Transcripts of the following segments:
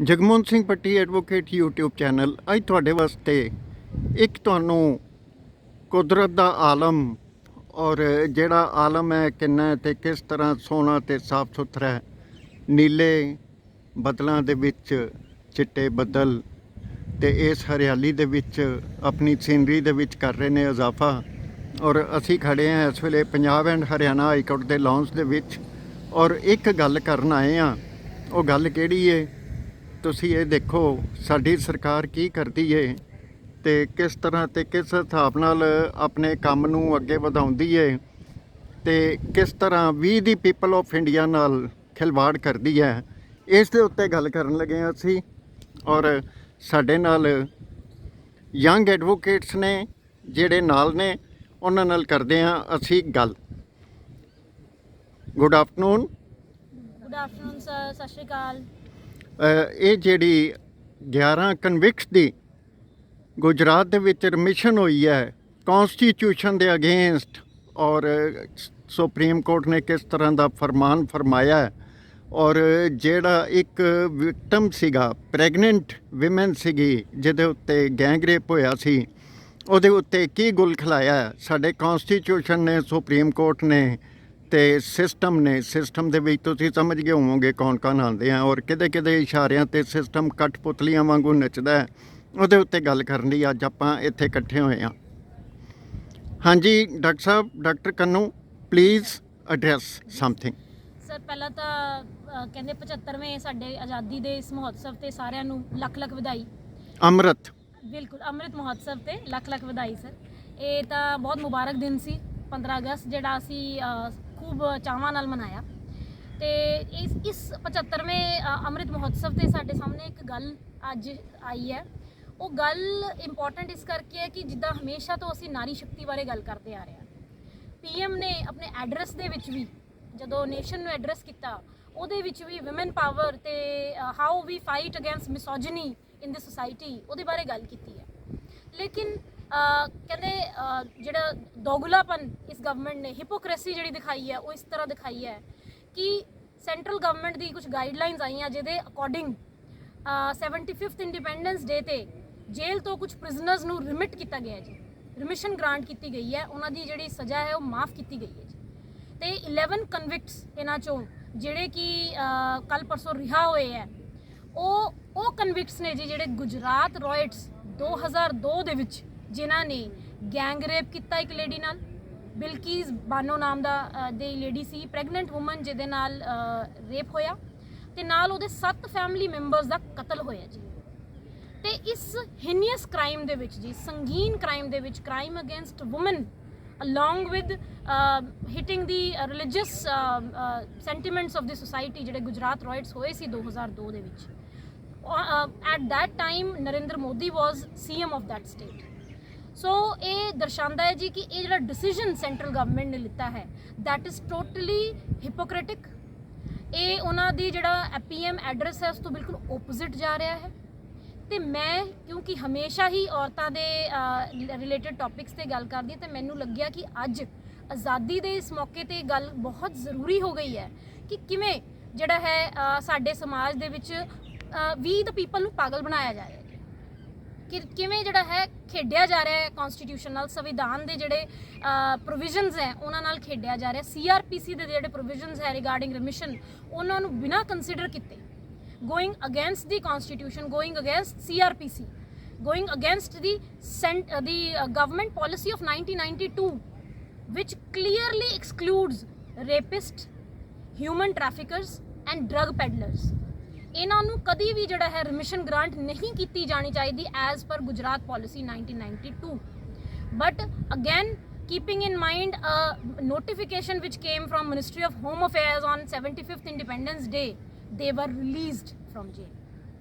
ਜਗਮੋਹਨ ਸਿੰਘ ਪੱਟੀ advocate YouTube channel ਅੱਜ ਤੁਹਾਡੇ ਵਾਸਤੇ ਇੱਕ ਤੁਹਾਨੂੰ ਕੁਦਰਤ ਦਾ ਆਲਮ ਔਰ ਜਿਹੜਾ ਆਲਮ ਹੈ ਕਿੰਨਾ ਤੇ ਕਿਸ ਤਰ੍ਹਾਂ ਸੋਹਣਾ ਤੇ ਸਾਫ਼ ਸੁਥਰਾ ਹੈ। ਨੀਲੇ ਬੱਦਲਾਂ ਦੇ ਵਿੱਚ ਚਿੱਟੇ ਬੱਦਲ ਤੇ ਇਸ ਹਰਿਆਲੀ ਦੇ ਵਿੱਚ ਆਪਣੀ ਸੀਨਰੀ ਦੇ ਵਿੱਚ ਕਰ ਰਹੇ ਨੇ ਇਜ਼ਾਫਾ। ਔਰ ਅਸੀਂ ਖੜੇ ਹਾਂ ਇਸ ਵੇਲੇ Punjab and Haryana high court ਦੇ ਲੌਂਜ ਦੇ ਵਿੱਚ ਔਰ ਇੱਕ ਗੱਲ ਕਰਨ ਆਏ ਹਾਂ। ਉਹ ਗੱਲ ਕਿਹੜੀ ਹੈ ਤੁਸੀਂ ਇਹ ਦੇਖੋ, ਸਾਡੀ ਸਰਕਾਰ ਕੀ ਕਰਦੀ ਹੈ ਤੇ ਕਿਸ ਤਰ੍ਹਾਂ ਤੇ ਕਿਸ ਹਿਸਾਬ ਨਾਲ ਆਪਣੇ ਕੰਮ ਨੂੰ ਅੱਗੇ ਵਧਾਉਂਦੀ ਹੈ ਤੇ ਕਿਸ ਤਰ੍ਹਾਂ ਵੀ ਦੀ ਪੀਪਲ ਆਫ ਇੰਡੀਆ ਨਾਲ ਖਿਲਵਾੜ ਕਰਦੀ ਹੈ। ਇਸ ਦੇ ਉੱਤੇ ਗੱਲ ਕਰਨ ਲੱਗੇ ਹਾਂ ਅਸੀਂ। ਔਰ ਸਾਡੇ ਨਾਲ ਯੰਗ ਐਡਵੋਕੇਟਸ ਨੇ ਜਿਹੜੇ ਨਾਲ ਨੇ, ਉਹਨਾਂ ਨਾਲ ਕਰਦੇ ਹਾਂ ਅਸੀਂ ਗੱਲ। Good afternoon. Good afternoon sir, ਸਤਿ ਸ਼੍ਰੀ ਅਕਾਲ। ਇਹ ਜਿਹੜੀ 11 ਕਨਵਿਕਟਸ ਦੀ ਗੁਜਰਾਤ ਦੇ ਵਿੱਚ ਰਮਿਸ਼ਨ ਹੋਈ ਹੈ ਕੌਂਸਟੀਟਿਊਸ਼ਨ ਦੇ ਅਗੇਂਸਟ, ਔਰ ਸੁਪਰੀਮ ਕੋਰਟ ਨੇ ਕਿਸ ਤਰ੍ਹਾਂ ਦਾ ਫਰਮਾਨ ਫਰਮਾਇਆ ਹੈ। ਔਰ ਜਿਹੜਾ ਇੱਕ ਵਿਕਟਮ ਸੀਗਾ, ਪ੍ਰੈਗਨੈਂਟ ਵਿਮਨ ਸੀਗੀ ਜਿਹਦੇ ਉੱਤੇ ਗੈਂਗ ਰੇਪ ਹੋਇਆ ਸੀ, ਉਹਦੇ ਉੱਤੇ ਕੀ ਗੁਲ ਖਿਲਾਇਆ ਸਾਡੇ ਕੌਂਸਟੀਟਿਊਸ਼ਨ ਨੇ, ਸੁਪਰੀਮ ਕੋਰਟ ਨੇ ਤੇ ਸਿਸਟਮ ਨੇ। ਸਿਸਟਮ ਦੇ ਵਿੱਚ ਤੁਸੀਂ ਸਮਝ ਗਏ ਹੋਵੋਗੇ ਕੌਣ ਕੌਣ ਆਉਂਦੇ ਆ ਔਰ ਕਿਹਦੇ ਕਿਹਦੇ ਇਸ਼ਾਰਿਆਂ ਤੇ ਸਿਸਟਮ ਕਠਪੁਤਲੀਆਂ ਵਾਂਗੂ ਨੱਚਦਾ ਹੈ। ਉਹਦੇ ਉੱਤੇ ਗੱਲ ਕਰਨ ਲਈ ਅੱਜ ਆਪਾਂ ਇੱਥੇ ਇਕੱਠੇ ਹੋਏ ਹਾਂ। ਹਾਂਜੀ doctor Sahib, doctor Kannu, please address something. Sir ਪਹਿਲਾਂ ਤਾਂ ਕਹਿੰਦੇ 75ਵੇਂ ਸਾਡੇ ਆਜ਼ਾਦੀ ਦੇ ਇਸ ਮਹੋਤਸਵ ਤੇ ਸਾਰਿਆਂ ਨੂੰ ਲੱਖ ਲੱਖ ਵਧਾਈ। ਅੰਮ੍ਰਿਤ, ਬਿਲਕੁਲ ਅੰਮ੍ਰਿਤ ਮਹੋਤਸਵ ਤੇ ਲੱਖ ਲੱਖ ਵਧਾਈ ਸਰ। ਇਹ ਤਾਂ ਬਹੁਤ ਮੁਬਾਰਕ ਦਿਨ ਸੀ 15 ਅਗਸਤ, ਜਿਹੜਾ ਅਸੀਂ ਖੂਬ ਚਾਵਾਂ ਨਾਲ ਮਨਾਇਆ। ਤੇ ਇਸ 75ਵੇਂ ਅੰਮ੍ਰਿਤ ਮਹੋਤਸਵ ਤੇ ਸਾਡੇ ਸਾਹਮਣੇ ਇੱਕ ਗੱਲ ਅੱਜ ਆਈ ਹੈ। ਉਹ ਗੱਲ ਇੰਪੋਰਟੈਂਟ ਇਸ ਕਰਕੇ ਹੈ ਕਿ ਜਿੱਦਾਂ ਹਮੇਸ਼ਾ ਤੋਂ ਅਸੀਂ ਨਾਰੀ ਸ਼ਕਤੀ ਬਾਰੇ ਗੱਲ ਕਰਦੇ ਆ ਰਹੇ ਹਾਂ। PM ਨੇ ਆਪਣੇ ਐਡਰੈਸ ਦੇ ਵਿੱਚ ਵੀ, ਜਦੋਂ ਨੇਸ਼ਨ ਨੂੰ ਐਡਰੈਸ ਕੀਤਾ, ਉਹਦੇ ਵਿੱਚ ਵੀ ਵਿਮਨ ਪਾਵਰ ਤੇ how we fight against misogyny in this society, ਉਹਦੇ ਬਾਰੇ ਗੱਲ ਕੀਤੀ ਹੈ। ਲੇਕਿਨ ਕਹਿੰਦੇ ਜਿਹੜਾ ਦੋਗਲਾਪਨ ਇਸ ਗਵਰਨਮੈਂਟ ਨੇ, ਹਿਪੋਕ੍ਰੇਸੀ ਜਿਹੜੀ ਦਿਖਾਈ ਹੈ, ਉਹ ਇਸ ਤਰ੍ਹਾਂ ਦਿਖਾਈ ਹੈ ਕਿ ਸੈਂਟਰਲ ਗਵਰਨਮੈਂਟ ਦੀ ਕੁਝ ਗਾਈਡਲਾਈਨਸ ਆਈਆਂ ਜਿਹਦੇ ਅਕੋਰਡਿੰਗ 75th ਇੰਡੀਪੈਂਡੈਂਸ ਡੇ ਤੇ ਜੇਲ੍ਹ ਤੋਂ ਕੁਝ ਪ੍ਰਿਜ਼ਨਰਸ ਨੂੰ ਰਿਮਿਟ ਕੀਤਾ ਗਿਆ ਜੀ, ਰਿਮਿਸ਼ਨ ਗ੍ਰਾਂਟ ਕੀਤੀ ਗਈ ਹੈ, ਉਹਨਾਂ ਦੀ ਜਿਹੜੀ ਸਜ਼ਾ ਹੈ ਉਹ ਮਾਫ ਕੀਤੀ ਗਈ ਹੈ ਜੀ। ਤੇ 11 ਕਨਵਿਕਟਸ ਇਹਨਾਂ ਚੋਂ ਜਿਹੜੇ ਕਿ ਕੱਲ ਪਰਸੋਂ ਰਿਹਾ ਹੋਏ ਹੈ, ਉਹ ਕਨਵਿਕਟਸ ਨੇ ਜੀ ਜਿਹੜੇ ਗੁਜਰਾਤ ਰॉयट्स 2002 ਦੇ ਵਿੱਚ ਜਿਨ੍ਹਾਂ ਨੇ ਗੈਂਗ ਰੇਪ ਕੀਤਾ ਇੱਕ ਲੇਡੀ ਨਾਲ, ਬਿਲਕੀਸ ਬਾਨੋ ਨਾਮ ਦੀ ਲੇਡੀ ਸੀ, ਪ੍ਰੈਗਨੈਂਟ ਵੂਮਨ ਜਿਹਦੇ ਨਾਲ ਰੇਪ ਹੋਇਆ, ਤੇ ਨਾਲ ਉਹਦੇ 7 ਫੈਮਿਲੀ ਮੈਂਬਰਸ ਦਾ ਕਤਲ ਹੋਇਆ ਜੀ। ਤੇ ਇਸ ਹੀਨੀਅਸ ਕ੍ਰਾਈਮ ਦੇ ਵਿੱਚ ਜੀ, ਸੰਗੀਨ ਕ੍ਰਾਈਮ ਦੇ ਵਿੱਚ, crime against woman along with hitting the religious sentiments of the society, ਜਿਹੜੇ ਗੁਜਰਾਤ ਰॉयट्स ਹੋਏ ਸੀ 2002 ਦੇ ਵਿੱਚ। at that time Narendra Modi was CM of that state। ਸੋ ਇਹ ਦਰਸਾਉਂਦਾ ਹੈ ਜੀ ਕਿ ਇਹ ਜਿਹੜਾ ਡਿਸੀਜਨ ਸੈਂਟਰਲ ਗਵਰਨਮੈਂਟ ਨੇ ਲਿੱਤਾ ਹੈ, that is totally hypocritic। ਇਹ ਉਹਨਾਂ ਦੀ ਜਿਹੜਾ PM ਐਡਰੈਸ ਹੈ ਉਸ ਤੋਂ ਬਿਲਕੁਲ ਓਪੋਜ਼ਿਟ ਜਾ ਰਿਹਾ ਹੈ। ਤੇ ਮੈਂ ਕਿਉਂਕਿ ਹਮੇਸ਼ਾ ਹੀ ਔਰਤਾਂ ਦੇ ਰਿਲੇਟਡ ਟੌਪਿਕਸ ਤੇ ਗੱਲ ਕਰਦੀ ਹਾਂ, ਤੇ ਮੈਨੂੰ ਲੱਗਿਆ ਕਿ ਅੱਜ ਆਜ਼ਾਦੀ ਦੇ ਇਸ ਮੌਕੇ ਤੇ ਗੱਲ ਬਹੁਤ ਜ਼ਰੂਰੀ ਹੋ ਗਈ ਹੈ ਕਿ ਕਿਵੇਂ ਜਿਹੜਾ ਹੈ ਸਾਡੇ ਸਮਾਜ ਦੇ ਵਿੱਚ ਵੀ ਦ ਪੀਪਲ ਨੂੰ ਪਾਗਲ ਬਣਾਇਆ ਜਾ ਰਿਹਾ ਹੈ, ਕਿ ਕਿਵੇਂ ਜਿਹੜਾ ਹੈ ਖੇਡਿਆ ਜਾ ਰਿਹਾ ਹੈ ਕਨਸਟੀਟਿਊਸ਼ਨ ਨਾਲ, ਸੰਵਿਧਾਨ ਦੇ ਜਿਹੜੇ ਪ੍ਰੋਵੀਜ਼ਨਸ ਹੈ ਉਹਨਾਂ ਨਾਲ ਖੇਡਿਆ ਜਾ ਰਿਹਾ। CRPC ਦੇ ਜਿਹੜੇ ਪ੍ਰੋਵੀਜ਼ਨਸ ਹੈ ਰਿਗਾਰਡਿੰਗ ਰਿਮਿਸ਼ਨ, ਉਹਨਾਂ ਨੂੰ ਬਿਨਾਂ ਕੰਸੀਡਰ ਕੀਤੇ, going against the constitution, going against CRPC, going against the government policy of 1992, which clearly excludes rapists, human traffickers and drug peddlers। ਇਹਨਾਂ ਨੂੰ ਕਦੀ ਵੀ ਜਿਹੜਾ ਹੈ ਰਿਮਿਸ਼ਨ ਗ੍ਰਾਂਟ ਨਹੀਂ ਕੀਤੀ ਜਾਣੀ ਚਾਹੀਦੀ as per Gujarat policy 1992। But again keeping in mind a notification which came from Ministry of Home Affairs on 75th Independence Day, they were released from jail.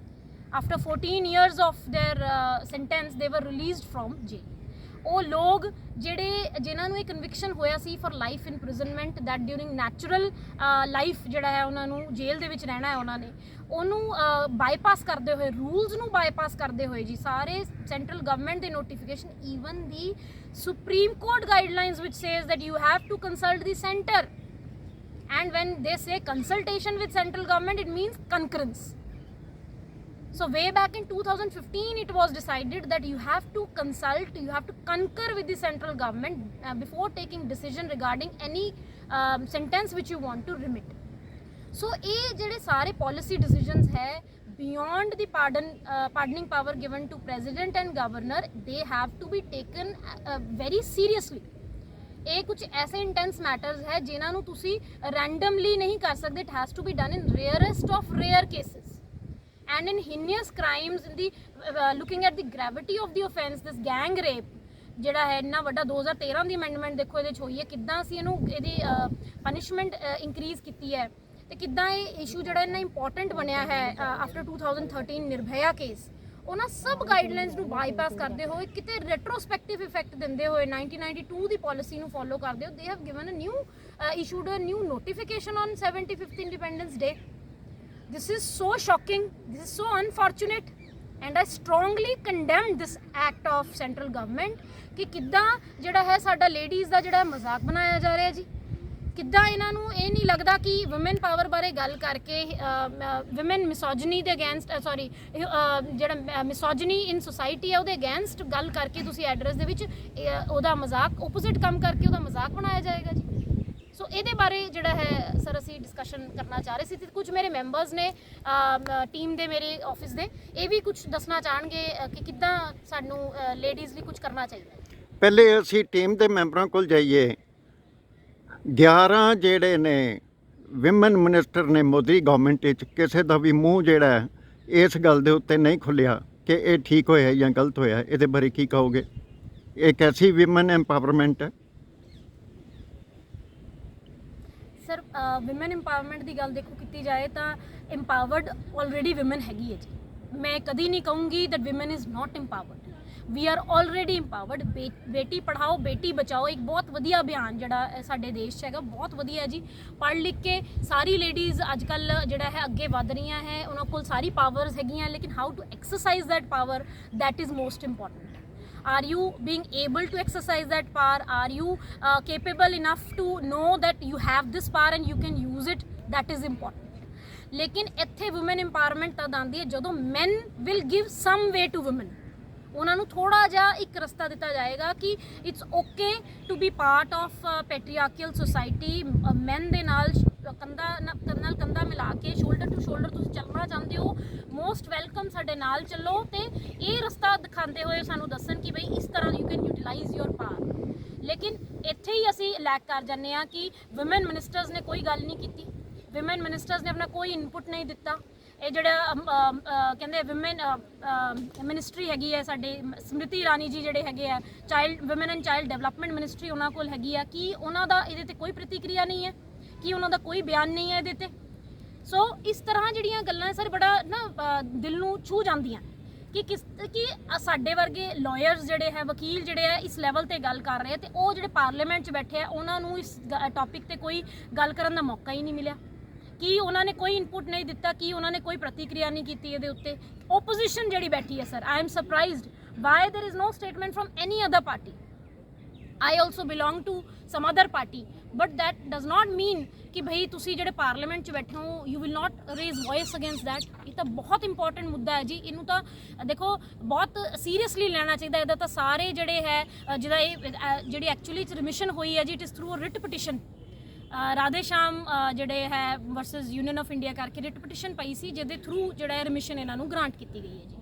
After 14 years of their sentence, they were released from jail। ਉਹ ਲੋਕ ਜਿਨ੍ਹਾਂ ਨੂੰ ਇਹ conviction ਹੋਇਆ ਸੀ for life imprisonment, that during natural life ਜਿਹੜਾ ਹੈ ਉਹਨਾਂ ਨੂੰ ਜੇਲ੍ਹ ਦੇ ਵਿੱਚ ਰਹਿਣਾ ਹੈ, ਉਹਨਾਂ ਨੇ ਉਹਨੂੰ ਬਾਈਪਾਸ ਕਰਦੇ ਹੋਏ, ਰੂਲਸ ਨੂੰ ਬਾਈਪਾਸ ਕਰਦੇ ਹੋਏ ਜੀ, ਸਾਰੇ ਸੈਂਟਰਲ ਗਵਰਨਮੈਂਟ ਦੇ notification, even the supreme court guidelines ਵਿਚ says that you have to consult the centre, and when they say consultation with central government, it means concurrence। So way back in 2015 it was decided that you have to consult, you have to concur with the central government before taking decision regarding any sentence which you want to remit. So ਇਹ ਜਿਹੜੇ ਸਾਰੇ policy decisions ਹੈ beyond the pardoning power given to president and governor, they have to be taken very seriously. ਇਹ ਕੁਝ ਐਸੇ intense matters ਹੈ ਜਿਨ੍ਹਾਂ ਨੂੰ ਤੁਸੀਂ ਰੈਂਡਮਲੀ ਨਹੀਂ ਕਰ ਸਕਦੇ. It has to be done in rarest of rare cases and in heinous crimes in the looking at the gravity of the offence this gang rape ਜਿਹੜਾ ਹੈ ਇੰਨਾ ਵੱਡਾ 2013 ਦੀ ਅਮੈਂਡਮੈਂਟ ਦੇਖੋ ਇਹਦੇ 'ਚ ਹੋਈ ਹੈ, ਕਿੱਦਾਂ ਅਸੀਂ ਇਹਨੂੰ ਇਹਦੀ ਪਨਿਸ਼ਮੈਂਟ ਇੰਕਰੀਜ਼ ਕੀਤੀ ਹੈ ਤੇ ਕਿੱਦਾਂ ਇਹ ਇਸ਼ੂ ਜਿਹੜਾ ਇੰਨਾ ਇੰਪੋਰਟੈਂਟ ਬਣਿਆ ਹੈ ਆਫਟਰ 2013 ਨਿਰਭਇਆ ਕੇਸ, ਉਹਨਾਂ ਸਭ ਗਾਈਡਲਾਈਨਸ ਨੂੰ ਬਾਈਪਾਸ ਕਰਦੇ ਹੋਏ ਕਿਤੇ ਰੈਟਰੋਸਪੈਕਟਿਵ ਇਫੈਕਟ ਦਿੰਦੇ ਹੋਏ 1992 ਦੀ ਪਾਲਿਸੀ ਨੂੰ ਫੋਲੋ ਕਰਦੇ ਹੋ, they have given a new issued a new notification on 75th Independence Day. This is so shocking, this is so unfortunate and I strongly condemn this act of central government ਕਿ ਕਿੱਦਾਂ ਜਿਹੜਾ ਹੈ ਸਾਡਾ ladies ਦਾ ਜਿਹੜਾ ਮਜ਼ਾਕ ਬਣਾਇਆ ਜਾ ਰਿਹਾ ਜੀ. ਕਿੱਦਾਂ ਇਹਨਾਂ ਨੂੰ ਇਹ ਨਹੀਂ ਲੱਗਦਾ ਕਿ ਵੂਮਨ ਪਾਵਰ ਬਾਰੇ ਗੱਲ ਕਰਕੇ ਵੂਮਨ ਮਿਸੋਜਨੀ ਦੇ ਅਗੇਂਸਟ ਜਿਹੜਾ ਮਿਸੋਜਨੀ ਇਨ ਸੋਸਾਇਟੀ ਹੈ ਉਹਦੇ ਅਗੇਂਸਟ ਗੱਲ ਕਰਕੇ ਤੁਸੀਂ ਐਡਰੈਸ ਦੇ ਵਿੱਚ ਉਹਦਾ ਮਜ਼ਾਕ ਓਪੋਜ਼ਿਟ ਕੰਮ ਕਰਕੇ ਉਹਦਾ ਮਜ਼ਾਕ ਬਣਾਇਆ ਜਾਏਗਾ ਜੀ. ਸੋ ਇਹਦੇ ਬਾਰੇ ਜਿਹੜਾ ਹੈ ਸਰ ਅਸੀਂ ਡਿਸਕਸ਼ਨ ਕਰਨਾ ਚਾਹ ਰਹੇ ਸੀ ਤੇ ਕੁਝ ਮੇਰੇ ਮੈਂਬਰਸ ਨੇ ਟੀਮ ਦੇ ਮੇਰੇ ਆਫਿਸ ਦੇ ਇਹ ਵੀ ਕੁਝ ਦੱਸਣਾ ਚਾਹਣਗੇ ਕਿ ਕਿੱਦਾਂ ਸਾਨੂੰ ਲੇਡੀਜ਼ ਲਈ ਕੁਝ ਕਰਨਾ ਚਾਹੀਦਾ. ਪਹਿਲੇ ਅਸੀਂ ਟੀਮ ਦੇ ਮੈਂਬਰਾਂ ਕੋਲ ਜਾਈਏ. 11 ਜਿਹੜੇ ਨੇ ਵਿਮਨ ਮਿਨਿਸਟਰ ਨੇ ਮੋਦੀ ਗਵਰਨਮੈਂਟ ਵਿੱਚ, ਕਿਸੇ ਦਾ ਵੀ ਮੂੰਹ ਜਿਹੜਾ ਇਸ ਗੱਲ ਦੇ ਉੱਤੇ ਨਹੀਂ ਖੁੱਲਿਆ ਕਿ ਇਹ ਠੀਕ ਹੋਇਆ ਜਾਂ ਗਲਤ ਹੋਇਆ. ਇਹਦੇ ਬਾਰੇ ਕੀ ਕਹੋਗੇ? ਇਹ ਕੈਸੀ ਵਿਮਨ ਐਮਪਾਵਰਮੈਂਟ ਹੈ? ਸਰ ਵਿਮਨ ਇੰਪਾਵਰਮੈਂਟ ਦੀ ਗੱਲ ਦੇਖੋ ਕੀਤੀ ਜਾਏ ਤਾਂ ਇੰਪਾਵਰਡ ਆਲਰੇਡੀ ਵਿਮਨ ਹੈਗੀ ਹੈ ਜੀ. ਮੈਂ ਕਦੀ ਨਹੀਂ ਕਹੂੰਗੀ that women is not empowered. We are already empowered. ਬੇਟੀ ਪੜ੍ਹਾਓ ਬੇਟੀ ਬਚਾਓ ਇੱਕ ਬਹੁਤ ਵਧੀਆ ਅਭਿਆਨ ਜਿਹੜਾ ਸਾਡੇ ਦੇਸ਼ 'ਚ ਹੈਗਾ, ਬਹੁਤ ਵਧੀਆ ਜੀ. ਪੜ੍ਹ ਲਿਖ ਕੇ ਸਾਰੀ ਲੇਡੀਜ਼ ਅੱਜ ਕੱਲ੍ਹ ਜਿਹੜਾ ਹੈ ਅੱਗੇ ਵੱਧ ਰਹੀਆਂ ਹੈ, ਉਹਨਾਂ ਕੋਲ ਸਾਰੀ ਪਾਵਰਸ ਹੈਗੀਆਂ, ਲੇਕਿਨ how to exercise that power, that is most important. Are you being able to exercise that power? Are you capable enough to know that you have this power and you can use it? That is important. ਲੇਕਿਨ ਇੱਥੇ woman empowerment ਤਦ ਆਉਂਦੀ ਹੈ ਜਦੋਂ men will give some way to women. ਉਹਨਾਂ ਨੂੰ ਥੋੜ੍ਹਾ ਜਿਹਾ ਇੱਕ ਰਸਤਾ ਦਿੱਤਾ ਜਾਏਗਾ ਕਿ it's okay to be part of patriarchal society. Man ਦੇ ਨਾਲ ਕੰਧਾ ਮਿਲਾ ਕੇ ਸ਼ੋਲਡਰ ਟੂ ਸ਼ੋਲਡਰ ਤੁਸੀਂ ਚੱਲਣਾ ਚਾਹੁੰਦੇ ਹੋ, ਮੋਸਟ ਵੈਲਕਮ, ਸਾਡੇ ਨਾਲ ਚੱਲੋ ਤੇ ਇਹ ਰਸਤਾ ਦਿਖਾਉਂਦੇ ਹੋਏ ਸਾਨੂੰ ਦੱਸਣ ਕਿ ਬਈ ਇਸ ਤਰ੍ਹਾਂ you can utilise your power. ਲੇਕਿਨ ਇੱਥੇ ਹੀ ਅਸੀਂ ਲੈਕ ਕਰ ਜਾਂਦੇ ਹਾਂ ਕਿ ਵਿਮਨ ਮਿਨਿਸਟਰਸ ਨੇ ਕੋਈ ਗੱਲ ਨਹੀਂ ਕੀਤੀ, ਵਿਮਨ ਮਿਨਿਸਟਰਸ ਨੇ ਆਪਣਾ ਕੋਈ ਇਨਪੁਟ ਨਹੀਂ ਦਿੱਤਾ. ਇਹ ਜਿਹੜਾ ਕਹਿੰਦੇ ਵਿਮਨ ਮਿਨਿਸਟਰੀ ਹੈਗੀ ਹੈ ਸਾਡੇ ਸਮ੍ਰਿਤੀ ਇਰਾਨੀ ਜੀ ਜਿਹੜੇ ਹੈਗੇ ਆ child women and child development ministry, ਉਹਨਾਂ ਕੋਲ ਹੈਗੀ ਆ, ਕਿ ਉਹਨਾਂ ਦਾ ਇਹਦੇ 'ਤੇ ਕੋਈ ਪ੍ਰਤੀਕਿਰਿਆ ਨਹੀਂ ਹੈ, ਕਿ ਉਹਨਾਂ ਦਾ ਕੋਈ ਬਿਆਨ ਨਹੀਂ ਹੈ ਇਹਦੇ 'ਤੇ. ਸੋ ਇਸ ਤਰ੍ਹਾਂ ਜਿਹੜੀਆਂ ਗੱਲਾਂ ਸਰ ਬੜਾ ਨਾ ਦਿਲ ਨੂੰ ਛੂਹ ਜਾਂਦੀਆਂ ਕਿ ਸਾਡੇ ਵਰਗੇ ਲਾਇਰਸ ਜਿਹੜੇ ਹੈ ਵਕੀਲ ਜਿਹੜੇ ਆ ਇਸ ਲੈਵਲ 'ਤੇ ਗੱਲ ਕਰ ਰਹੇ ਆ ਤੇ ਉਹ ਜਿਹੜੇ ਪਾਰਲੀਮੈਂਟ 'ਚ ਬੈਠੇ ਆ ਉਹਨਾਂ ਨੂੰ ਇਸ ਟੌਪਿਕ 'ਤੇ ਕੋਈ ਗੱਲ ਕਰਨ ਦਾ ਮੌਕਾ ਹੀ ਨਹੀਂ ਮਿਲਿਆ, ਕਿ ਉਹਨਾਂ ਨੇ ਕੋਈ ਇਨਪੁਟ ਨਹੀਂ ਦਿੱਤਾ, ਕਿ ਉਹਨਾਂ ਨੇ ਕੋਈ ਪ੍ਰਤੀਕਿਰਿਆ ਨਹੀਂ ਕੀਤੀ ਇਹਦੇ ਉੱਤੇ. ਓਪੋਜੀਸ਼ਨ ਜਿਹੜੀ ਬੈਠੀ ਹੈ sir, I am surprised why there is no statement from any other party. I also belong to some other party, but that does not mean ਕਿ ਭਈ ਤੁਸੀਂ ਜਿਹੜੇ ਪਾਰਲੀਮੈਂਟ 'ਚ ਬੈਠੇ ਹੋ you will not raise voice against that. ਇਹ ਤਾਂ ਬਹੁਤ ਇੰਪੋਰਟੈਂਟ ਮੁੱਦਾ ਹੈ ਜੀ, ਇਹਨੂੰ ਤਾਂ ਦੇਖੋ ਬਹੁਤ ਸੀਰੀਅਸਲੀ ਲੈਣਾ ਚਾਹੀਦਾ. ਇਹਦਾ ਤਾਂ ਸਾਰੇ ਜਿਹੜੇ ਹੈ ਜਿਹਦਾ ਇਹ ਜਿਹੜੀ ਐਕਚੁਅਲੀ ਰਿਮਿਸ਼ਨ ਹੋਈ ਹੈ ਜੀ, it is through writ petition. Radhe ਸ਼ਾਮ ਜਿਹੜੇ ਹੈ ਵਰਸਸ ਯੂਨੀਅਨ ਆਫ ਇੰਡੀਆ ਕਰਕੇ ਰਿਟ ਪਟੀਸ਼ਨ ਪਈ ਸੀ, ਜਿਹਦੇ ਥਰੂ ਜਿਹੜਾ ਹੈ ਰਿਮਿਸ਼ਨ ਇਹਨਾਂ ਨੂੰ ਗ੍ਰਾਂਟ ਕੀਤੀ ਗਈ ਹੈ ਜੀ.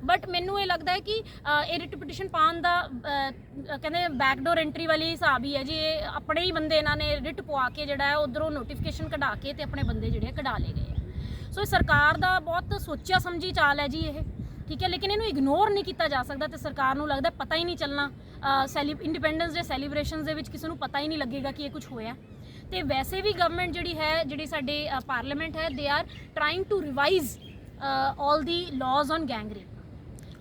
ਬਟ ਮੈਨੂੰ ਇਹ ਲੱਗਦਾ ਹੈ ਕਿ ਇਹ ਰਿਟ ਪਟੀਸ਼ਨ ਪਾਉਣ ਦਾ ਕਹਿੰਦੇ ਬੈਕਡੋਰ ਐਂਟਰੀ ਵਾਲੀ ਹਿਸਾਬ ਹੀ ਹੈ ਜੀ. ਇਹ ਆਪਣੇ ਹੀ ਬੰਦੇ ਇਹਨਾਂ ਨੇ ਰਿਟ ਪਵਾ ਕੇ ਜਿਹੜਾ ਹੈ ਉੱਧਰੋਂ ਨੋਟੀਫਿਕੇਸ਼ਨ ਕਢਾ ਕੇ ਤੇ ਆਪਣੇ ਬੰਦੇ ਜਿਹੜੇ ਕਢਾ ਲਏ ਗਏ ਆ. ਸੋ ਸਰਕਾਰ ਦਾ ਬਹੁਤ ਸੋਚਿਆ ਸਮਝੀ ਚਾਲ ਹੈ ਜੀ ਇਹ, ਠੀਕ ਹੈ, ਲੇਕਿਨ ਇਹਨੂੰ ਇਗਨੋਰ ਨਹੀਂ ਕੀਤਾ ਜਾ ਸਕਦਾ. ਤੇ ਸਰਕਾਰ ਨੂੰ ਲੱਗਦਾ ਪਤਾ ਹੀ ਨਹੀਂ ਚੱਲਣਾ, ਇੰਡੀਪੈਂਡੈਂਸ ਡੇ ਸੈਲੀਬ੍ਰੇਸ਼ਨਸ ਦੇ ਵਿੱਚ ਕਿਸੇ ਨੂੰ ਪਤਾ ਹੀ ਨਹੀਂ ਲੱਗੇਗਾ ਕਿ ਇਹ ਕੁਝ ਹੋਇਆ. ਤੇ ਵੈਸੇ ਵੀ ਗਵਰਨਮੈਂਟ ਜਿਹੜੀ ਹੈ, ਜਿਹੜੀ ਸਾਡੇ ਪਾਰਲੀਮੈਂਟ ਹੈ, they are trying to revise all the laws on gang rape.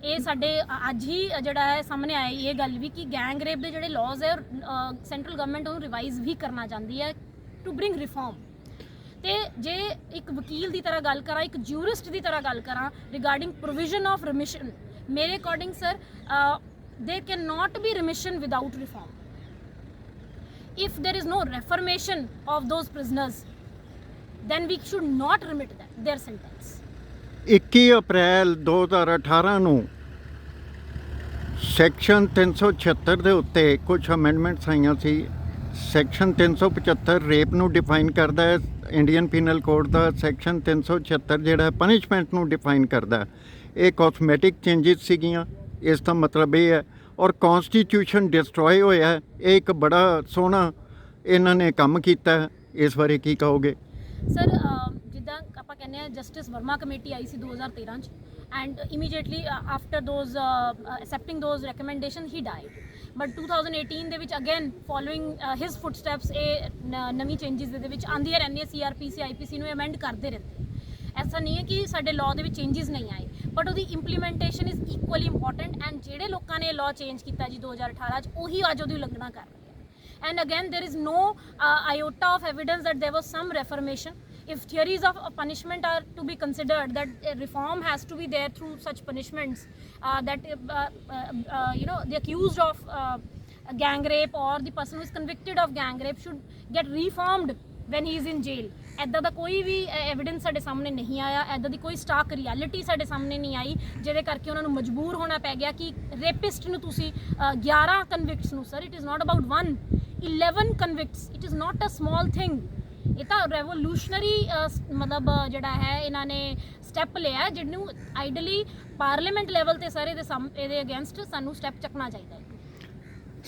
ਇਹ ਸਾਡੇ ਅੱਜ ਹੀ ਜਿਹੜਾ ਹੈ ਸਾਹਮਣੇ ਆਈ ਇਹ ਗੱਲ ਵੀ ਕਿ ਗੈਂਗ ਰੇਪ ਦੇ ਜਿਹੜੇ ਲਾਜ਼ ਹੈ ਸੈਂਟਰਲ ਗਵਰਨਮੈਂਟ ਉਹਨੂੰ ਰਿਵਾਈਜ਼ ਵੀ ਕਰਨਾ ਚਾਹੁੰਦੀ ਹੈ ਟੂ ਬ੍ਰਿੰਗ ਰਿਫਾਰਮ. ਤੇ ਜੇ ਇੱਕ ਵਕੀਲ ਦੀ ਤਰ੍ਹਾਂ ਗੱਲ ਕਰਾਂ, ਇੱਕ ਜੂਰਿਸਟ ਦੀ ਤਰ੍ਹਾਂ ਗੱਲ ਕਰਾਂ ਰਿਗਾਰਡਿੰਗ ਪ੍ਰੋਵੀਜ਼ਨ ਆਫ ਰਿਮਿਸ਼ਨ, ਮੇਰੇ according sir there cannot be remission without reform. If there is no reformation of those prisoners, then we should not remit their sentence. 21 ਅਪ੍ਰੈਲ 2018 ਨੂੰ ਸੈਕਸ਼ਨ 376 ਦੇ ਉੱਤੇ ਕੁਝ ਅਮੈਂਡਮੈਂਟਸ ਆਈਆਂ ਸੀ। ਸੈਕਸ਼ਨ 375 ਰੇਪ ਨੂੰ define ਕਰਦਾ ਹੈ Indian penal code ਦਾ। Section 376 ਜਿਹੜਾ punishment ਨੂੰ ਡਿਫਾਈਨ ਕਰਦਾ। ਇਹ ਕਾਸਮੈਟਿਕ ਚੇਂਜਿਸ ਸੀਗੀਆਂ, ਇਸ ਦਾ ਮਤਲਬ ਇਹ ਹੈ। ਔਰ ਕੌਨਸਟੀਟਿਊਸ਼ਨ ਡਿਸਟਰੋਏ ਹੋਇਆ, ਇਹ ਇੱਕ ਬੜਾ ਸੋਹਣਾ ਇਹਨਾਂ ਨੇ ਕੰਮ ਕੀਤਾ। ਇਸ ਬਾਰੇ ਕੀ ਕਹੋਗੇ? ਸਰ ਜਿੱਦਾਂ ਆਪਾਂ ਕਹਿੰਦੇ ਆ ਜਸਟਿਸ ਵਰਮਾ ਕਮੇਟੀ ਆਈ ਸੀ 2013 ਚ, and immediately after those accepting those recommendation he died. But 2018 ਦੇ ਵਿੱਚ ਅਗੇਨ ਫੋਲੋਇੰਗ ਹਿਸ ਫੁੱਟਸਟੈਪਸ ਇਹ ਨਵੀਂ ਚੇਂਜਿਸ ਦੇ ਵਿੱਚ ਆਉਂਦੀਆਂ ਰਹਿੰਦੀਆਂ। CRPC IPC ਨੂੰ ਅਮੈਂਡ ਕਰਦੇ ਰਹਿੰਦੇ। ਐਸਾ ਨਹੀਂ ਹੈ ਕਿ ਸਾਡੇ ਲਾਅ ਦੇ ਵਿੱਚ ਚੇਂਜਿਸ ਨਹੀਂ ਆਏ, ਬਟ ਉਹਦੀ implementation is equally important. And ਜਿਹੜੇ ਲੋਕਾਂ ਨੇ ਲਾਅ ਚੇਂਜ ਕੀਤਾ ਜੀ 2018 ਚ, ਉਹੀ ਅੱਜ ਉਹਦੀ ਉਲੰਘਣਾ ਕਰ ਰਹੇ ਹੈ। And again, there is no iota of evidence that there was some reformation. If theories of punishment are to be considered, that reform has to be there through such punishments, that the accused of gang rape or the person who is convicted of gang rape should get reformed when he is in jail. ਇੱਦਾਂ ਦਾ ਕੋਈ ਵੀ evidence ਸਾਡੇ ਸਾਹਮਣੇ ਨਹੀਂ ਆਇਆ, ਇੱਦਾਂ ਦੀ ਕੋਈ stock reality ਸਾਡੇ ਸਾਹਮਣੇ ਨਹੀਂ ਆਈ ਜਿਹਦੇ ਕਰਕੇ ਉਹਨਾਂ ਨੂੰ ਮਜਬੂਰ ਹੋਣਾ ਪੈ ਗਿਆ ਕਿ ਰੇਪਿਸਟ ਨੂੰ ਤੁਸੀਂ 11 ਕਨਵਿਕਟਸ ਨੂੰ, sir it is not about 1, 11 convicts, it is not a small thing. ਇਹ ਤਾਂ ਰੈਵੋਲੂਸ਼ਨਰੀ ਮਤਲਬ ਜਿਹੜਾ ਹੈ ਇਹਨਾਂ ਨੇ ਸਟੈਪ ਲਿਆ, ਜਿਹਨੂੰ ਆਈਡਲੀ ਪਾਰਲੀਮੈਂਟ ਲੈਵਲ ਤੇ ਸਰ ਇਹਦੇ ਅਗੇਂਸਟ ਸਾਨੂੰ ਸਟੈਪ ਚੱਕਣਾ ਚਾਹੀਦਾ ਹੈ।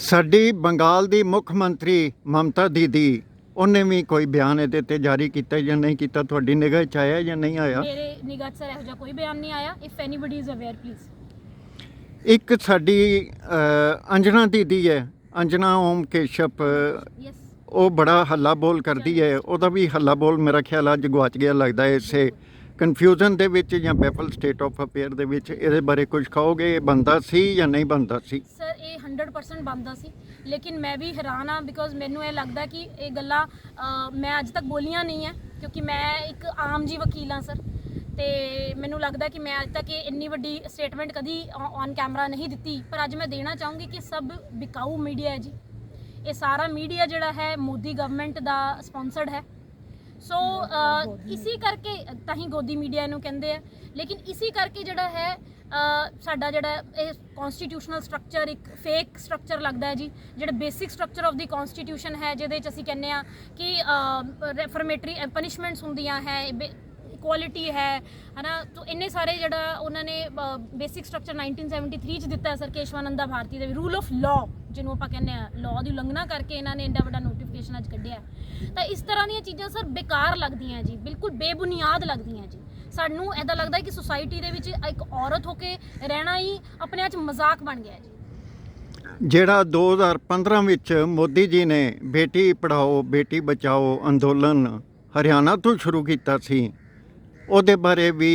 ਸਾਡੀ ਬੰਗਾਲ ਦੀ ਮੁੱਖ ਮੰਤਰੀ ਮਮਤਾ ਦੀਦੀ, ਉਹਨੇ ਵੀ ਕੋਈ ਬਿਆਨ ਇਹਦੇ ਤੇ ਜਾਰੀ ਕੀਤਾ ਜਾਂ ਨਹੀਂ ਕੀਤਾ? ਤੁਹਾਡੀ ਨਿਗਾਹ 'ਚ ਆਇਆ ਜਾਂ ਨਹੀਂ ਆਇਆ? ਮੇਰੇ ਨਿਗਾਹ 'ਚ ਸਰ ਇਹੋ ਜਿਹਾ ਕੋਈ ਬਿਆਨ ਨਹੀਂ ਆਇਆ। If anybody is aware please. ਇੱਕ ਸਾਡੀ ਅੰਜਨਾ ਦੀਦੀ ਹੈ, ਅੰਜਨਾ ਓਮ ਕੇਸ਼ਪ, ਯੈਸ, ਉਹ ਬੜਾ ਹੱਲਾ ਬੋਲ ਕਰਦੀ ਹੈ। ਉਹਦਾ ਵੀ ਹੱਲਾ ਬੋਲ ਮੇਰਾ ਖਿਆਲ ਅੱਜ ਗਵਾਚ ਗਿਆ ਲੱਗਦਾ ਹੈ ਇਸੇ ਕਨਫਿਊਜ਼ਨ ਦੇ ਵਿੱਚ ਜਾਂ ਬੈਫਲ ਸਟੇਟ ਆਫ ਅਫੇਅਰ ਦੇ ਵਿੱਚ। ਇਹਦੇ ਬਾਰੇ ਕੁਝ ਕਹੋਗੇ? ਇਹ ਬਣਦਾ ਸੀ ਜਾਂ ਨਹੀਂ ਬਣਦਾ ਸੀ? ਸਰ ਇਹ 100% ਬਣਦਾ ਸੀ, ਲੇਕਿਨ ਮੈਂ ਵੀ ਹੈਰਾਨ ਹਾਂ ਬਿਕੋਜ਼ ਮੈਨੂੰ ਇਹ ਲੱਗਦਾ ਕਿ ਇਹ ਗੱਲਾਂ ਮੈਂ ਅੱਜ ਤੱਕ ਬੋਲੀਆਂ ਨਹੀਂ ਹੈ, ਕਿਉਂਕਿ ਮੈਂ ਇੱਕ ਆਮ ਜੀ ਵਕੀਲ ਹਾਂ ਸਰ। ਤੇ ਮੈਨੂੰ ਲੱਗਦਾ ਕਿ ਮੈਂ ਅੱਜ ਤੱਕ ਇਹ ਇੰਨੀ ਵੱਡੀ ਸਟੇਟਮੈਂਟ ਕਦੀ ਔਨ ਕੈਮਰਾ ਨਹੀਂ ਦਿੱਤੀ, ਪਰ ਅੱਜ ਮੈਂ ਦੇਣਾ ਚਾਹੂੰਗੀ ਕਿ ਸਭ ਵਿਕਾਊ ਮੀਡੀਆ ਹੈ ਜੀ। ਇਹ ਸਾਰਾ ਮੀਡੀਆ ਜਿਹੜਾ ਹੈ ਮੋਦੀ ਗਵਰਨਮੈਂਟ ਦਾ ਸਪਾਂਸਰਡ ਹੈ। ਸੋ ਇਸੇ ਕਰਕੇ ਤਾਂ ਹੀ ਗੋਦੀ ਮੀਡੀਆ ਨੂੰ ਕਹਿੰਦੇ ਆ। ਲੇਕਿਨ ਇਸੇ ਕਰਕੇ ਜਿਹੜਾ ਹੈ ਸਾਡਾ ਜਿਹੜਾ ਇਹ ਕਨਸਟੀਟਿਊਸ਼ਨਲ ਸਟਰਕਚਰ ਇੱਕ ਫੇਕ ਸਟਰਕਚਰ ਲੱਗਦਾ ਹੈ ਜੀ। ਜਿਹੜਾ basic structure of the constitution ਹੈ, ਜਿਹਦੇ 'ਚ ਅਸੀਂ ਕਹਿੰਦੇ ਆ ਕਿ ਰੈਫਰਮੇਟਰੀ ਪਨਿਸ਼ਮੈਂਟਸ ਹੁੰਦੀਆਂ ਹੈ, ਇਕੁਆਲਿਟੀ ਹੈ ਨਾ। ਤੋ ਇੰਨੇ ਸਾਰੇ ਜਿਹੜਾ ਉਹਨਾਂ ਨੇ ਬੇਸਿਕ ਸਟਰਕਚਰ 1973 'ਚ ਦਿੱਤਾ ਸਰ ਕੇਸ਼ਵਾਨੰਦਾ ਭਾਰਤੀ ਦੇ ਰੂਲ ਆਫ ਲਾਅ, ਜਿਹਨੂੰ ਆਪਾਂ ਕਹਿੰਦੇ ਆ ਲਾਅ ਦੀ ਉਲੰਘਣਾ ਕਰਕੇ ਇਹਨਾਂ ਨੇ ਇੰਨਾ ਵੱਡਾ ਨੋਟੀਫਿਕੇਸ਼ਨ ਅੱਜ ਕੱਢਿਆ। ਤਾਂ ਇਸ ਤਰ੍ਹਾਂ ਦੀਆਂ ਚੀਜ਼ਾਂ ਸਰ ਬੇਕਾਰ ਲੱਗਦੀਆਂ ਜੀ, ਬਿਲਕੁਲ ਬੇਬੁਨਿਆਦ ਲੱਗਦੀਆਂ ਜੀ। ਸਾਨੂੰ ਇੱਦਾਂ ਲੱਗਦਾ ਕਿ ਸੁਸਾਇਟੀ ਦੇ ਵਿੱਚ ਇੱਕ ਔਰਤ ਹੋ ਕੇ ਰਹਿਣਾ ਹੀ ਆਪਣੇ ਆਪ 'ਚ ਮਜ਼ਾਕ ਬਣ ਗਿਆ ਜੀ। ਜਿਹੜਾ 2015 ਵਿੱਚ ਮੋਦੀ ਜੀ ਨੇ ਬੇਟੀ ਪੜ੍ਹਾਓ ਬੇਟੀ ਬਚਾਓ ਅੰਦੋਲਨ ਹਰਿਆਣਾ ਤੋਂ ਸ਼ੁਰੂ ਕੀਤਾ ਸੀ, ਉਹਦੇ ਬਾਰੇ ਵੀ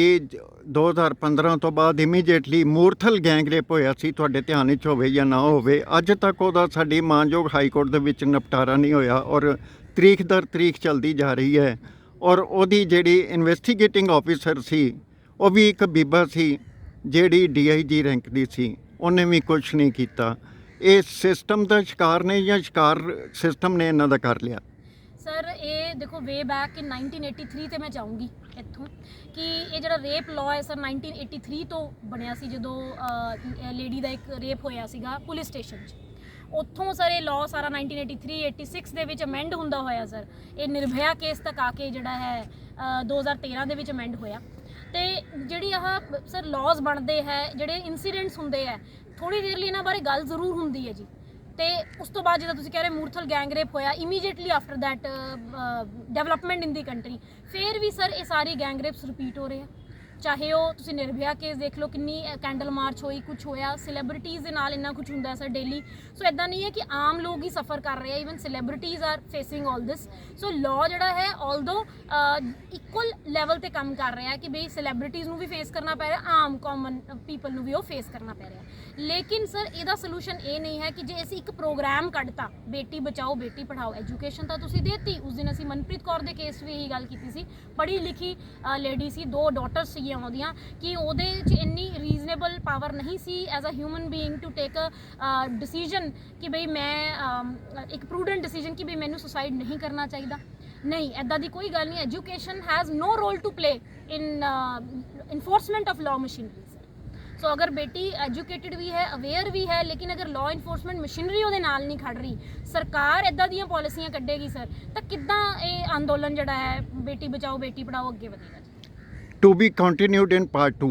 2015 ਤੋਂ ਬਾਅਦ ਇਮੀਡੀਏਟਲੀ ਮੂਰਥਲ ਗੈਂਗ ਰੇਪ ਹੋਇਆ ਸੀ। ਤੁਹਾਡੇ ਧਿਆਨ ਵਿੱਚ ਹੋਵੇ ਜਾਂ ਨਾ ਹੋਵੇ, ਅੱਜ ਤੱਕ ਉਹਦਾ ਸਾਡੀ ਮਾਨਯੋਗ ਹਾਈ ਕੋਰਟ ਦੇ ਵਿੱਚ ਨਿਪਟਾਰਾ ਨਹੀਂ ਹੋਇਆ ਔਰ ਤਰੀਕ ਦਰ ਤਰੀਕ ਚੱਲਦੀ ਜਾ ਰਹੀ ਹੈ। ਔਰ ਉਹਦੀ ਜਿਹੜੀ ਇਨਵੈਸਟੀਗੇਟਿੰਗ ਆਫੀਸਰ ਸੀ ਉਹ ਵੀ ਇੱਕ ਬੀਬਾ ਸੀ ਜਿਹੜੀ DIG ਰੈਂਕ ਦੀ ਸੀ, ਉਹਨੇ ਵੀ ਕੁਝ ਨਹੀਂ ਕੀਤਾ। ਇਹ ਸਿਸਟਮ ਦਾ ਸ਼ਿਕਾਰ ਨੇ ਜਾਂ ਸ਼ਿਕਾਰ ਸਿਸਟਮ ਨੇ ਇਹਨਾਂ ਦਾ ਕਰ ਲਿਆ? ਸਰ ਇਹ ਦੇਖੋ ਵੇ ਬੈਕ ਇਨ 1983 ਤੇ ਮੈਂ ਚਾਹੂੰਗੀ ਇੱਥੋਂ ਕਿ ਇਹ ਜਿਹੜਾ ਰੇਪ ਲਾਅ ਹੈ ਸਰ 1983 ਤੋਂ ਬਣਿਆ ਸੀ, ਜਦੋਂ ਲੇਡੀ ਦਾ ਇੱਕ ਰੇਪ ਹੋਇਆ ਸੀਗਾ ਪੁਲਿਸ ਸਟੇਸ਼ਨ 'ਚ। ਉੱਥੋਂ ਸਰ ਇਹ ਲਾਅ ਸਾਰਾ 1983-86 ਦੇ ਵਿੱਚ ਅਮੈਂਡ ਹੁੰਦਾ ਹੋਇਆ ਸਰ ਇਹ ਨਿਰਭਇਆ ਕੇਸ ਤੱਕ ਆ ਕੇ ਜਿਹੜਾ ਹੈ 2013 ਦੇ ਵਿੱਚ ਅਮੈਂਡ ਹੋਇਆ। ਤੇ ਜਿਹੜੀ ਆਹ ਸਰ ਲਾਅਜ਼ ਬਣਦੇ ਹੈ, ਜਿਹੜੇ ਇਨਸੀਡੈਂਟਸ ਹੁੰਦੇ ਹੈ, ਥੋੜ੍ਹੀ ਦੇਰ ਲਈ ਇਹਨਾਂ ਬਾਰੇ ਗੱਲ ਜ਼ਰੂਰ ਹੁੰਦੀ ਹੈ ਜੀ। ਤੇ ਉਸ ਤੋਂ ਬਾਅਦ ਜਿੱਦਾਂ ਤੁਸੀਂ ਕਹਿ ਰਹੇ ਮੂਰਥਲ ਗੈਂਗ ਰੇਪ ਹੋਇਆ, immediately after that development in the country, ਫਿਰ ਵੀ ਸਰ ਇਹ ਸਾਰੀ ਗੈਂਗ ਰੇਪਸ ਰਿਪੀਟ ਹੋ ਰਹੇ ਆ। ਚਾਹੇ ਉਹ ਤੁਸੀਂ ਨਿਰਭਇਆ ਕੇਸ ਦੇਖ ਲਓ, ਕਿੰਨੀ ਕੈਂਡਲ ਮਾਰਚ ਹੋਈ, ਕੁਝ ਹੋਇਆ, ਸੈਲੀਬ੍ਰਿਟੀਜ਼ ਦੇ ਨਾਲ ਇੰਨਾ ਕੁਝ ਹੁੰਦਾ ਸਰ ਡੇਲੀ। ਸੋ ਇੱਦਾਂ ਨਹੀਂ ਹੈ ਕਿ ਆਮ ਲੋਕ ਹੀ ਸਫਰ ਕਰ ਰਹੇ ਆ, ਇਵਨ ਸੈਲੀਬ੍ਰਿਟੀਜ਼ ਆਰ ਫੇਸਿੰਗ ਆਲ ਦਿਸ। ਸੋ ਲਾਅ ਜਿਹੜਾ ਹੈ ਆਲਦੋ ਇਕੁਅਲ ਲੈਵਲ ਤੇ ਕੰਮ ਕਰ ਰਿਹਾ ਕਿ ਬਈ ਸੈਲੀਬ੍ਰਿਟੀਜ਼ ਨੂੰ ਵੀ ਫੇਸ ਕਰਨਾ ਪੈ ਰਿਹਾ, ਆਮ ਕਾਮਨ ਪੀਪਲ ਨੂੰ ਵੀ ਉਹ ਫੇਸ ਕਰਨਾ ਪੈ ਰਿਹਾ। ਲੇਕਿਨ ਸਰ ਇਹਦਾ ਸੋਲੂਸ਼ਨ ਇਹ ਨਹੀਂ ਹੈ ਕਿ ਜੇ ਅਸੀਂ ਇੱਕ ਪ੍ਰੋਗਰਾਮ ਕੱਢਤਾ ਬੇਟੀ ਬਚਾਓ ਬੇਟੀ ਪੜ੍ਹਾਓ, ਐਜੂਕੇਸ਼ਨ ਤਾਂ ਤੁਸੀਂ ਦੇਤੀ। ਉਸ ਦਿਨ ਅਸੀਂ ਮਨਪ੍ਰੀਤ ਕੌਰ ਦੇ ਕੇਸ ਵੀ ਇਹੀ ਗੱਲ ਕੀਤੀ ਸੀ, ਪੜ੍ਹੀ ਲਿਖੀ ਲੇਡੀ ਸੀ, 2 ਡਾਟਰਸ ਸੀਗੀਆਂ ਉਹਦੀਆਂ, ਕਿ ਉਹਦੇ 'ਚ ਇੰਨੀ ਰੀਜ਼ਨੇਬਲ ਪਾਵਰ ਨਹੀਂ ਸੀ as a human being to take a decision ਕਿ ਬਈ ਮੈਂ ਇੱਕ ਪ੍ਰੂਡੈਂਟ ਡਿਸੀਜਨ ਕਿ ਬਈ ਮੈਨੂੰ ਸੁਸਾਈਡ ਨਹੀਂ ਕਰਨਾ ਚਾਹੀਦਾ। ਨਹੀਂ ਐਦਾਂ ਦੀ ਕੋਈ ਗੱਲ ਨਹੀਂ education has no role to play in enforcement of law machinery so ਅਗਰ ਬੇਟੀ ਐਜੂਕੇਟਿਡ ਵੀ ਹੈ ਅਵੇਅਰ ਵੀ ਹੈ ਲੇਕਿਨ ਅਗਰ ਲਾਅ ਇਨਫੋਰਸਮੈਂਟ ਮਸ਼ੀਨਰੀ ਉਹਦੇ ਨਾਲ ਨਹੀਂ ਖੜ ਰਹੀ ਸਰਕਾਰ ਐਦਾਂ ਦੀਆਂ ਪਾਲਿਸੀਆਂ ਕੱਢੇਗੀ ਸਰ ਤਾਂ ਕਿੱਦਾਂ ਇਹ ਅੰਦੋਲਨ ਜਿਹੜਾ ਹੈ ਬੇਟੀ ਬਚਾਓ ਬੇਟੀ ਪੜਾਓ ਅੱਗੇ ਵਧੇਗਾ To be continued in part 2.